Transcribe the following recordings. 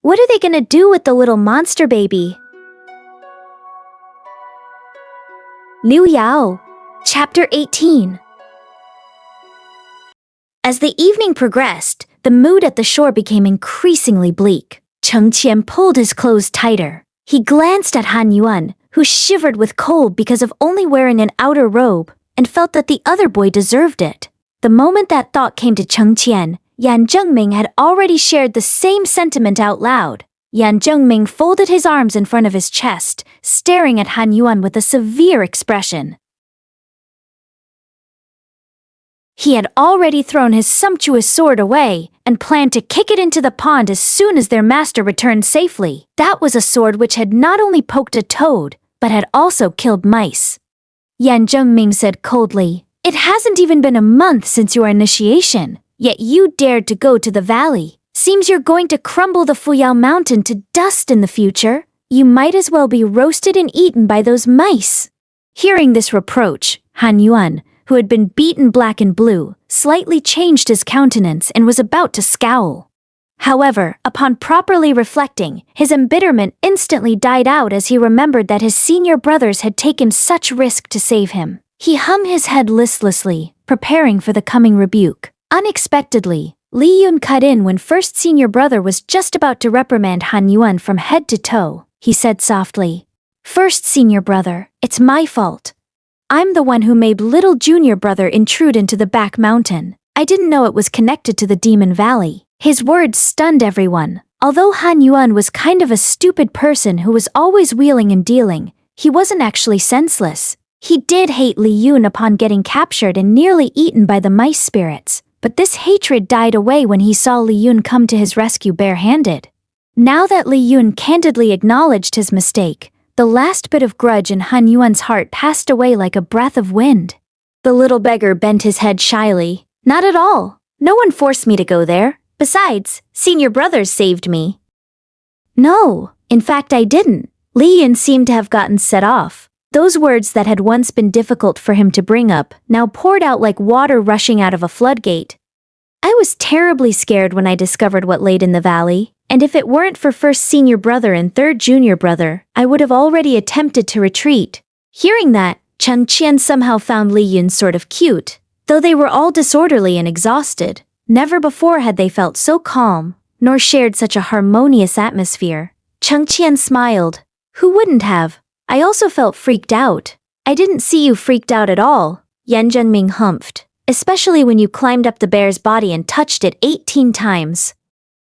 What are they gonna do with the little monster baby? Liuyao, Chapter 18. As the evening progressed, the mood at the shore became increasingly bleak. Cheng Qian pulled his clothes tighter. He glanced at Han Yuan, who shivered with cold because of only wearing an outer robe, and felt that the other boy deserved it. The moment that thought came to Cheng Qian, Yan Zhengming had already shared the same sentiment out loud. Yan Zhengming folded his arms in front of his chest, staring at Han Yuan with a severe expression. He had already thrown his sumptuous sword away and planned to kick it into the pond as soon as their master returned safely. That was a sword which had not only poked a toad, but had also killed mice. Yan Zhengming said coldly, "It hasn't even been a month since your initiation, yet you dared to go to the valley. Seems you're going to crumble the Fuyao mountain to dust in the future. You might as well be roasted and eaten by those mice." Hearing this reproach, Han Yuan, who had been beaten black and blue, slightly changed his countenance and was about to scowl. However, upon properly reflecting, his embitterment instantly died out as he remembered that his senior brothers had taken such risk to save him. He hung his head listlessly, preparing for the coming rebuke. Unexpectedly, Li Yun cut in when first senior brother was just about to reprimand Han Yuan from head to toe. He said softly, "First senior brother, it's my fault. I'm the one who made little junior brother intrude into the back mountain. I didn't know it was connected to the Demon Valley." His words stunned everyone. Although Han Yuan was kind of a stupid person who was always wheeling and dealing, he wasn't actually senseless. He did hate Li Yun upon getting captured and nearly eaten by the mice spirits, but this hatred died away when he saw Li Yun come to his rescue barehanded. Now that Li Yun candidly acknowledged his mistake, the last bit of grudge in Han Yuan's heart passed away like a breath of wind. The little beggar bent his head shyly. "Not at all. No one forced me to go there. Besides, senior brothers saved me." "No, in fact I didn't." Li Yun seemed to have gotten set off. Those words that had once been difficult for him to bring up now poured out like water rushing out of a floodgate. "I was terribly scared when I discovered what laid in the valley. And if it weren't for first senior brother and third junior brother, I would have already attempted to retreat." Hearing that, Cheng Qian somehow found Li Yun sort of cute. Though they were all disorderly and exhausted, never before had they felt so calm, nor shared such a harmonious atmosphere. Cheng Qian smiled. "Who wouldn't have? I also felt freaked out." "I didn't see you freaked out at all," Yan Zhengming humphed, "especially when you climbed up the bear's body and touched it 18 times.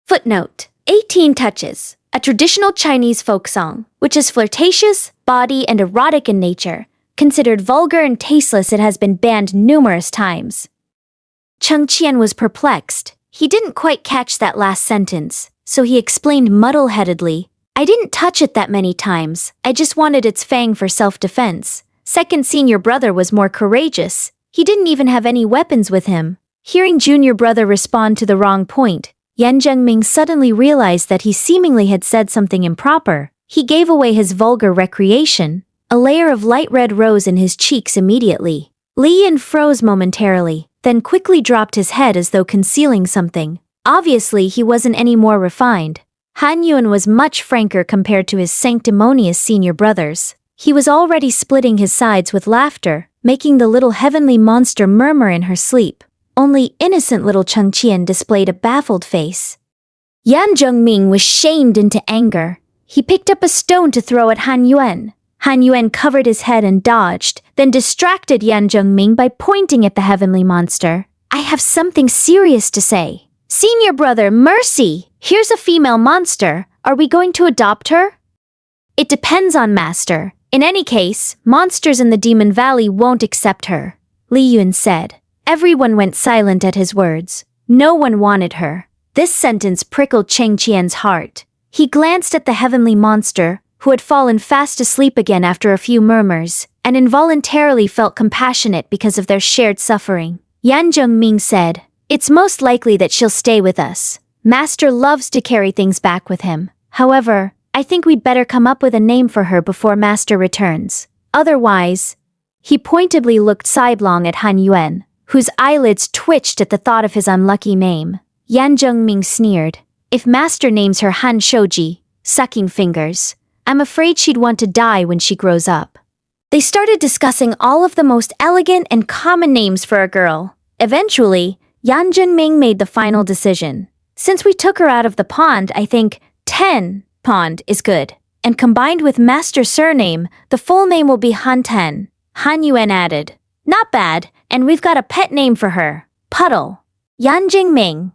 Footnote: 18 touches, a traditional Chinese folk song, which is flirtatious, bawdy, and erotic in nature. Considered vulgar and tasteless, it has been banned numerous times. Cheng Qian was perplexed. He didn't quite catch that last sentence, so he explained muddle-headedly, "I didn't touch it that many times. I just wanted its fang for self-defense. Second senior brother was more courageous. He didn't even have any weapons with him." Hearing junior brother respond to the wrong point, Yan Zhengming suddenly realized that he seemingly had said something improper. He gave away his vulgar recreation. A layer of light red rose in his cheeks immediately. Li Yun froze momentarily, then quickly dropped his head as though concealing something. Obviously, he wasn't any more refined. Han Yuan was much franker compared to his sanctimonious senior brothers. He was already splitting his sides with laughter, making the little heavenly monster murmur in her sleep. Only innocent little Cheng Qian displayed a baffled face. Yan Zhengming was shamed into anger. He picked up a stone to throw at Han Yuan. Han Yuan covered his head and dodged, then distracted Yan Zhengming by pointing at the heavenly monster. "I have something serious to say. Senior brother, mercy! Here's a female monster. Are we going to adopt her?" "It depends on master. In any case, monsters in the Demon Valley won't accept her," Li Yun said. Everyone went silent at his words. No one wanted her. This sentence prickled Cheng Qian's heart. He glanced at the heavenly monster, who had fallen fast asleep again after a few murmurs, and involuntarily felt compassionate because of their shared suffering. Yan Zhengming said, "It's most likely that she'll stay with us. Master loves to carry things back with him. However, I think we'd better come up with a name for her before Master returns. Otherwise..." He pointedly looked sidelong at Han Yuan, whose eyelids twitched at the thought of his unlucky name. Yan Zhengming sneered, If Master names her Han Shoji, sucking fingers, I'm afraid she'd want to die when she grows up. They started discussing all of the most elegant and common names for a girl. Eventually, Yan Zhengming made the final decision. Since we took her out of the pond, I think 10 pond is good. And combined with Master's surname, the full name will be Han Ten. Han Yuan added. Not bad, and we've got a pet name for her. Puddle. Yan Jingming.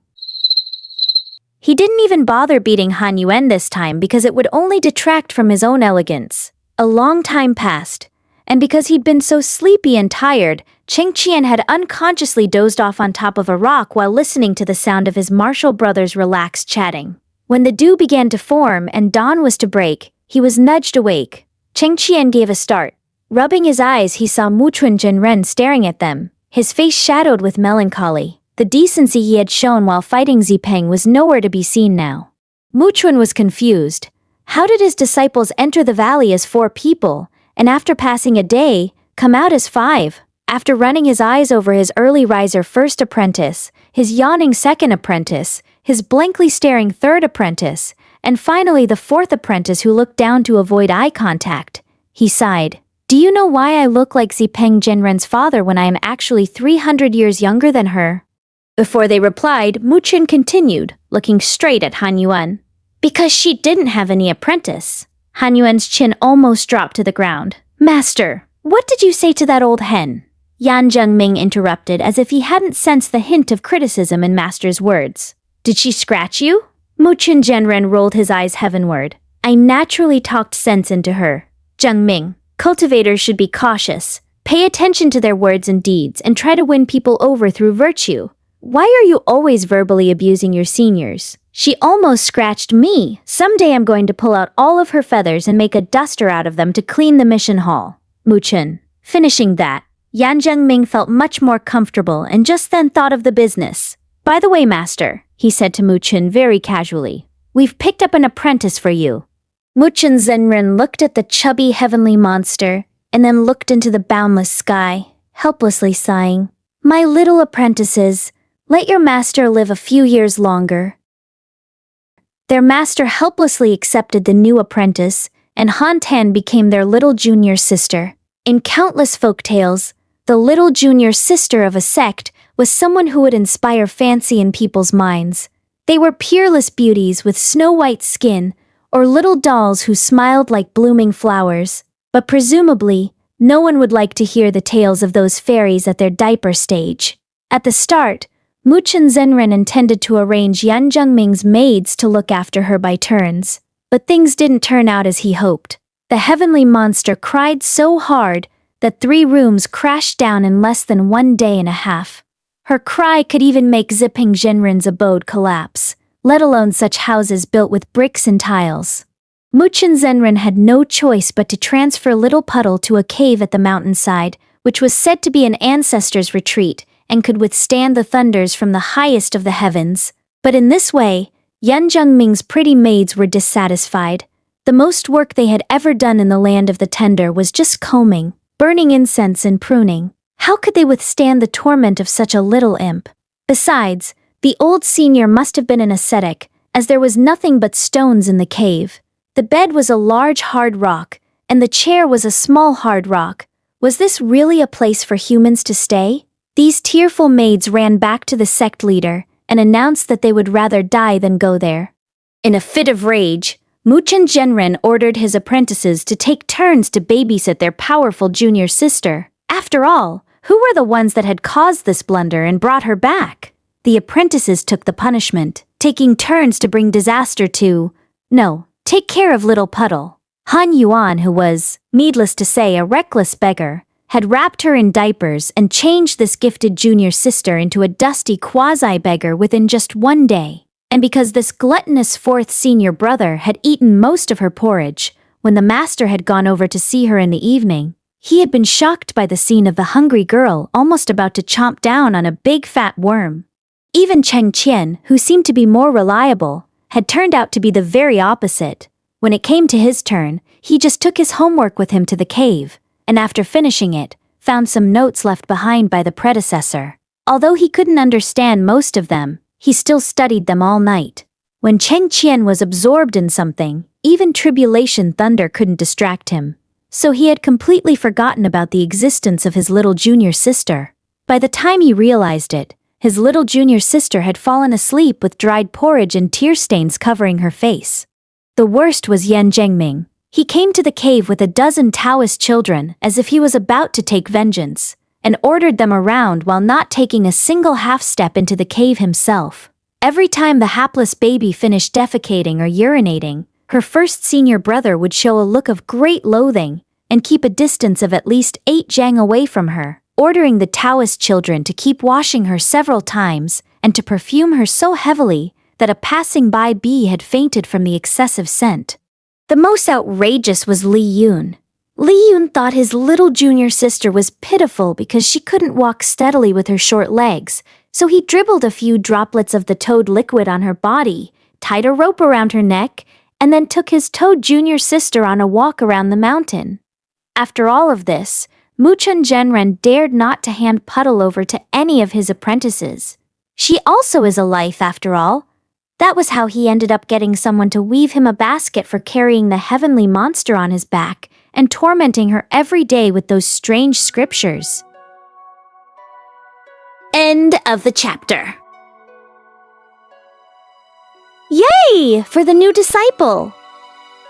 He didn't even bother beating Han Yuan this time because it would only detract from his own elegance. A long time passed, and because he'd been so sleepy and tired, Cheng Qian had unconsciously dozed off on top of a rock while listening to the sound of his martial brothers' relaxed chatting. When the dew began to form and dawn was to break, he was nudged awake. Cheng Qian gave a start. Rubbing his eyes, he saw Muchun Zhenren staring at them, his face shadowed with melancholy. The decency he had shown while fighting Zipeng was nowhere to be seen now. Muchun was confused. How did his disciples enter the valley as 4 people, and after passing a day, come out as 5? After running his eyes over his early riser first apprentice, his yawning second apprentice, his blankly staring third apprentice, and finally the 4th apprentice who looked down to avoid eye contact, he sighed. Do you know why I look like Zipeng Zhenren's father when I am actually 300 years younger than her? Before they replied, Muchun continued, looking straight at Han Yuan. Because she didn't have any apprentice. Han Yuan's chin almost dropped to the ground. Master, what did you say to that old hen? Yan Zhengming interrupted as if he hadn't sensed the hint of criticism in Master's words. Did she scratch you? Muchun Zhenren rolled his eyes heavenward. I naturally talked sense into her. Zhengming, cultivators should be cautious. Pay attention to their words and deeds and try to win people over through virtue. Why are you always verbally abusing your seniors? She almost scratched me. Someday I'm going to pull out all of her feathers and make a duster out of them to clean the mission hall. Muchun. Finishing that, Yan Zhengming felt much more comfortable and just then thought of the business. By the way, Master, he said to Muchun very casually, we've picked up an apprentice for you. Muchun Zhenren looked at the chubby heavenly monster and then looked into the boundless sky, helplessly sighing. My little apprentices, let your master live a few years longer. Their master helplessly accepted the new apprentice, and Han Tan became their little junior sister. In countless folktales, the little junior sister of a sect was someone who would inspire fancy in people's minds. They were peerless beauties with snow-white skin, or little dolls who smiled like blooming flowers. But presumably, no one would like to hear the tales of those fairies at their diaper stage. At the start, Muchun Zhenren intended to arrange Yan Zhengming's maids to look after her by turns, but things didn't turn out as he hoped. The heavenly monster cried so hard that 3 rooms crashed down in less than 1 day and a half. Her cry could even make Zipeng Zhenren's abode collapse, let alone such houses built with bricks and tiles. Muchun Zhenren had no choice but to transfer Little Puddle to a cave at the mountainside, which was said to be an ancestor's retreat, and could withstand the thunders from the highest of the heavens. But in this way, Yan Zhengming's pretty maids were dissatisfied. The most work they had ever done in the land of the tender was just combing, burning incense and pruning. How could they withstand the torment of such a little imp? Besides, the old senior must have been an ascetic, as there was nothing but stones in the cave. The bed was a large hard rock, and the chair was a small hard rock. Was this really a place for humans to stay? These tearful maids ran back to the sect leader and announced that they would rather die than go there. In a fit of rage, Muchun Zhenren ordered his apprentices to take turns to babysit their powerful junior sister. After all, who were the ones that had caused this blunder and brought her back? The apprentices took the punishment, taking turns to bring disaster to, take care of Little Puddle. Han Yuan, who was, needless to say, a reckless beggar, had wrapped her in diapers and changed this gifted junior sister into a dusty quasi-beggar within just 1 day. And because this gluttonous 4th senior brother had eaten most of her porridge, when the master had gone over to see her in the evening, he had been shocked by the scene of the hungry girl almost about to chomp down on a big fat worm. Even Cheng Qian, who seemed to be more reliable, had turned out to be the very opposite. When it came to his turn, he just took his homework with him to the cave, and after finishing it, found some notes left behind by the predecessor. Although he couldn't understand most of them, he still studied them all night. When Cheng Qian was absorbed in something, even tribulation thunder couldn't distract him. So he had completely forgotten about the existence of his little junior sister. By the time he realized it, his little junior sister had fallen asleep with dried porridge and tear stains covering her face. The worst was Yan Zhengming. He came to the cave with a dozen Taoist children as if he was about to take vengeance, and ordered them around while not taking a single half-step into the cave himself. Every time the hapless baby finished defecating or urinating, her first senior brother would show a look of great loathing and keep a distance of at least 8 zhang away from her, ordering the Taoist children to keep washing her several times and to perfume her so heavily that a passing-by bee had fainted from the excessive scent. The most outrageous was Li Yun. Li Yun thought his little junior sister was pitiful because she couldn't walk steadily with her short legs, so he dribbled a few droplets of the toad liquid on her body, tied a rope around her neck, and then took his toad junior sister on a walk around the mountain. After all of this, Muchun Zhenren dared not to hand Puddle over to any of his apprentices. She also is a life after all. That was how he ended up getting someone to weave him a basket for carrying the heavenly monster on his back and tormenting her every day with those strange scriptures. End of the chapter. Yay! For the new disciple!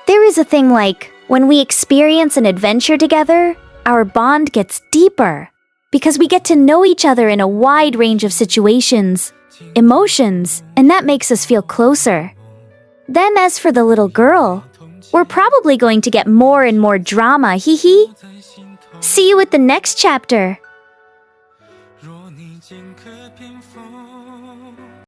There is a thing like, when we experience an adventure together, our bond gets deeper, because we get to know each other in a wide range of situations, emotions, and that makes us feel closer. Then as for the little girl, we're probably going to get more and more drama, hee hee. See you at the next chapter.